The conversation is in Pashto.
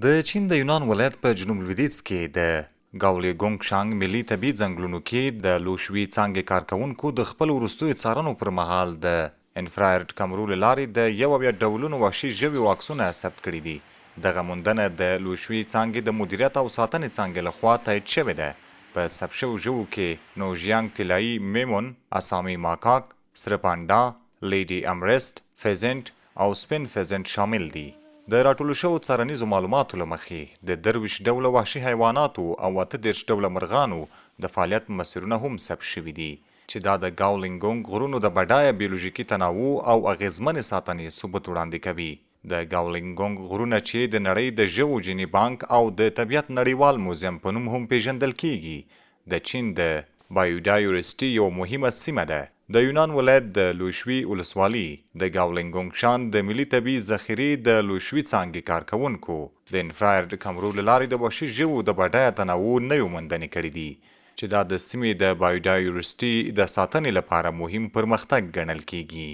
د چین د یونان ولایت په جنوب لویدیځ کې د ګاولېګونګ شانګ ملي طبیعي ځنګلونو کې د لوشوي څانګې کارکوونکو د خپل وروستیو څارنو پر مهال د انفراریډ کمرو له لارې د ډولونو وحشي ژویو عکسونه ثبت کړي دي. دغه موندنه د لوشوي څانګې د مدیریت او ساتنې څانګې لخوا تایید شوې ده. په ثبت شوو ژویو کې نوژیانګ طلایي میمون، اسامي ماکاک، سره پانډا، لیډي امرست، فیزنټ او سپین فیزنټ شامل دي. د راټولو شوو څارنیزو معلوماتو له مخې د 23 ډوله وحشي حیواناتو او 38 ډوله مرغانو د فعالیت مسیرونه هم ثبت شوي دي چې دا د ګاولېګونګ غرونو د بډایه بیولوژیکي تنوع او اغیزمنې ساتنې ثبوت وړاندې کوي. د ګاولېګونګ غرونه چې د نړۍ د ژوو جیني بانک او د طبیعت نړیوال موزیم په نوم هم پیژندل کیږي، د چین د بایوډایورسټي یو مهمه سیمه ده. د یونان ولایت د لوشوي ولسوالي د ګاولېګونګ شان د ملي طبیعي ذخیرې د لوشوي څانګې کارکوونکو د انفراریډ کمرو له لارې د وحشي ژویو د بډایه تنوع نوې موندنې کړي دي چې دا د سیمې د بایوډایورسټي د ساتنې لپاره مهم پرمختګ ګڼل کیږي.